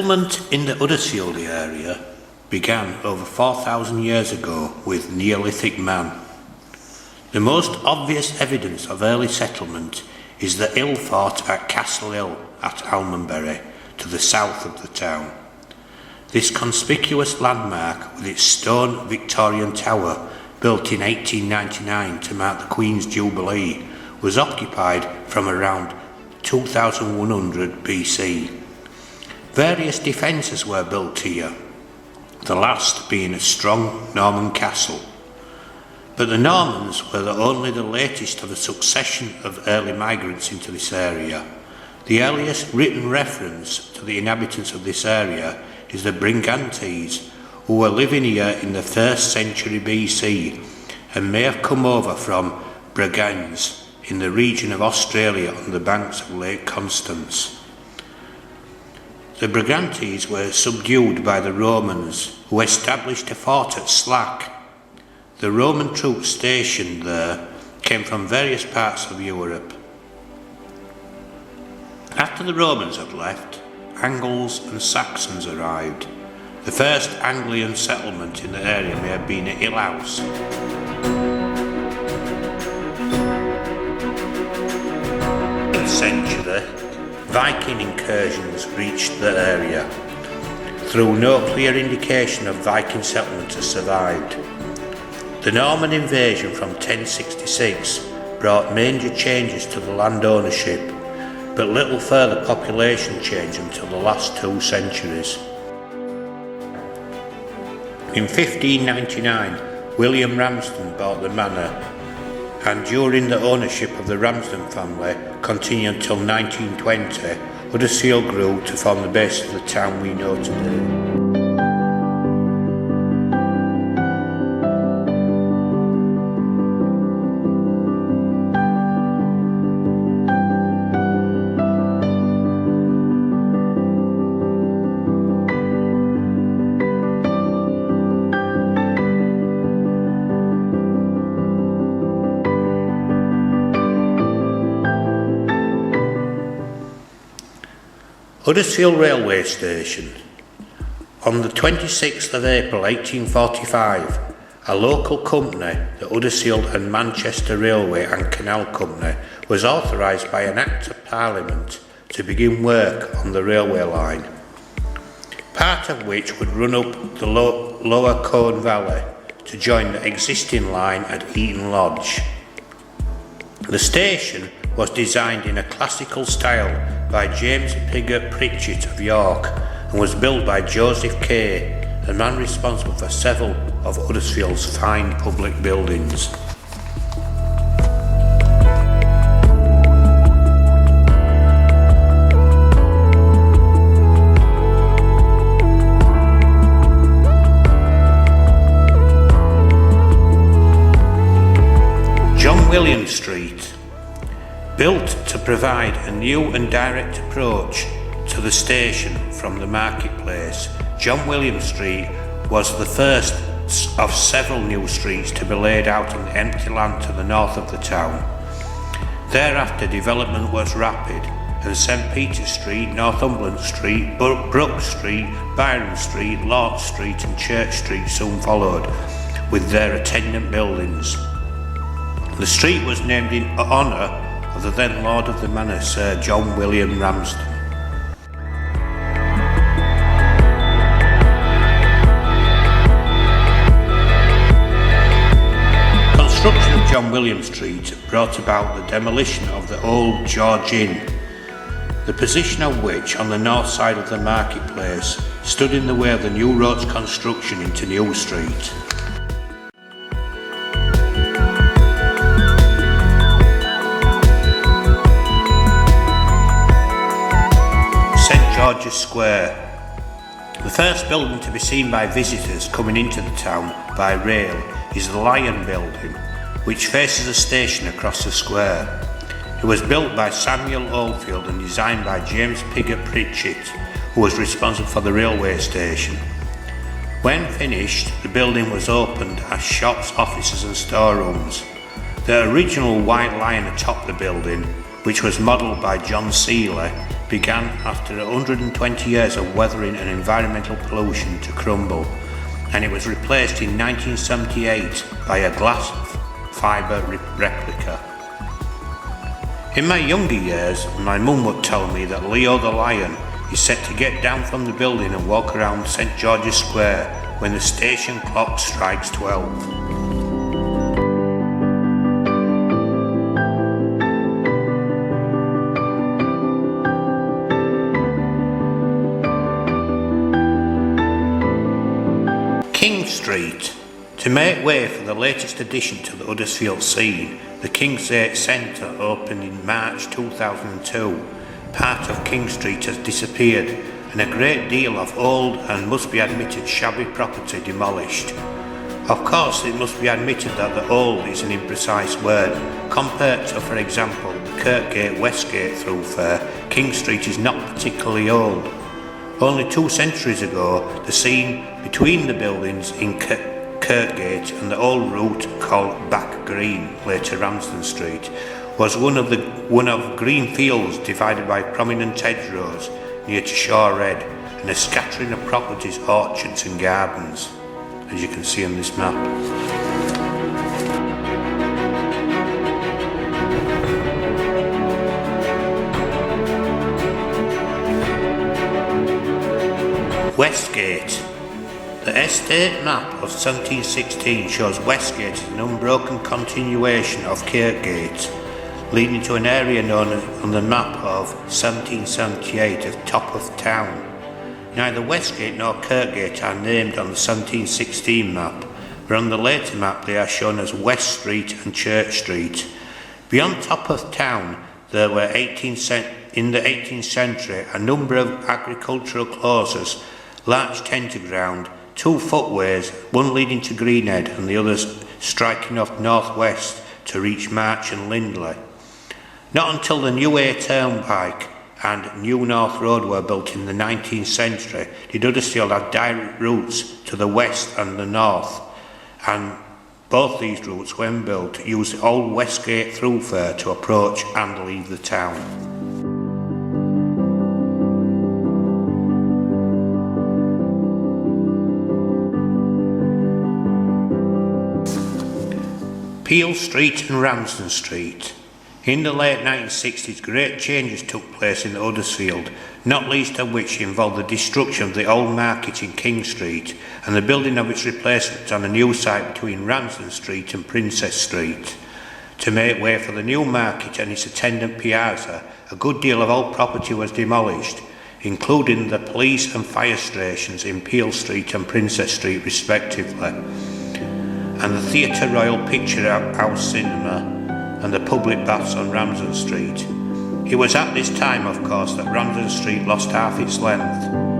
Settlement in the Huddersfield area began over 4,000 years ago with Neolithic man. The most obvious evidence of early settlement is the hill fort at Castle Hill at Almonbury, to the south of the town. This conspicuous landmark, with its stone Victorian tower, built in 1899 to mark the Queen's Jubilee, was occupied from around 2100 BC. Various defences were built here, the last being a strong Norman castle. But the Normans were only the latest of a succession of early migrants into this area. The earliest written reference to the inhabitants of this area is the Brigantes, who were living here in the 1st century BC and may have come over from Bragans in the region of Australia on the banks of Lake Constance. The Brigantes were subdued by the Romans, who established a fort at Slack. The Roman troops stationed there came from various parts of Europe. After the Romans had left, Angles and Saxons arrived. The first Anglian settlement in the area may have been at Hillhouse. In the 10th century, Viking incursions reached the area, though no clear indication of Viking settlement has survived. The Norman invasion from 1066 brought major changes to the land ownership, but little further population change until the last 2 centuries. In 1599, William Ramsden bought the manor, and during the ownership of the Ramsden family, continued until 1920, Huddersfield grew to form the base of the town we know today. Huddersfield Railway Station. On the 26th of April 1845, a local company, the Huddersfield and Manchester Railway and Canal Company, was authorised by an Act of Parliament to begin work on the railway line, part of which would run up the Lower Colne Valley to join the existing line at Eaton Lodge. The station was designed in a classical style by James Pigott Pritchett of York and was built by Joseph Kay, the man responsible for several of Huddersfield's fine public buildings. John William Street. Built to provide a new and direct approach to the station from the marketplace, John William Street was the first of several new streets to be laid out on the empty land to the north of the town. Thereafter, development was rapid, and St Peter's Street, Northumberland Street, Brook Street, Byron Street, Lord Street and Church Street soon followed, with their attendant buildings. The street was named in honour of the then Lord of the Manor, Sir John William Ramsden. Construction of John William Street brought about the demolition of the old George Inn, the position of which on the north side of the marketplace stood in the way of the new road's construction into New Street. George's Square. The first building to be seen by visitors coming into the town by rail is the Lion Building, which faces a station across the square. It was built by Samuel Oldfield and designed by James Pigott Pritchett, who was responsible for the railway station. When finished, the building was opened as shops, offices and storerooms. The original White Lion atop the building, which was modelled by John Seeley, began after 120 years of weathering and environmental pollution to crumble, and it was replaced in 1978 by a glass fibre replica. In my younger years, my mum would tell me that Leo the Lion is set to get down from the building and walk around St George's Square when the station clock strikes 12. King Street. To make way for the latest addition to the Huddersfield scene, the Kingsgate Centre opened in March 2002. Part of King Street has disappeared and a great deal of old and must be admitted shabby property demolished. Of course, it must be admitted that the old is an imprecise word. Compared to, for example, the Kirkgate Westgate thoroughfare, King Street is not particularly old. Only 2 centuries ago, the scene between the buildings in Kirkgate and the old route called Back Green, later Ramsden Street, was one of green fields divided by prominent hedgerows near to Shore Head and a scattering of properties, orchards and gardens, as you can see on this map. Westgate. The estate map of 1716 shows Westgate as an unbroken continuation of Kirkgate, leading to an area known on the map of 1778 as Top of Town. Neither Westgate nor Kirkgate are named on the 1716 map, but on the later map they are shown as West Street and Church Street. Beyond Top of Town, there were in the 18th century a number of agricultural closes, large tender ground, 2 footways, one leading to Greenhead and the others striking off northwest to reach March and Lindley. Not until the New A Turnpike and New North Road were built in the 19th century did Huddersfield have direct routes to the west and the north, and both these routes, when built, used the old Westgate thoroughfare to approach and leave the town. Peel Street and Ramsden Street. In the late 1960s, great changes took place in Huddersfield, not least of which involved the destruction of the old market in King Street and the building of its replacement on a new site between Ramsden Street and Princess Street. To make way for the new market and its attendant piazza, a good deal of old property was demolished, including the police and fire stations in Peel Street and Princess Street respectively, and the Theatre Royal Picture House Cinema and the public baths on Ramsden Street. It was at this time, of course, that Ramsden Street lost half its length.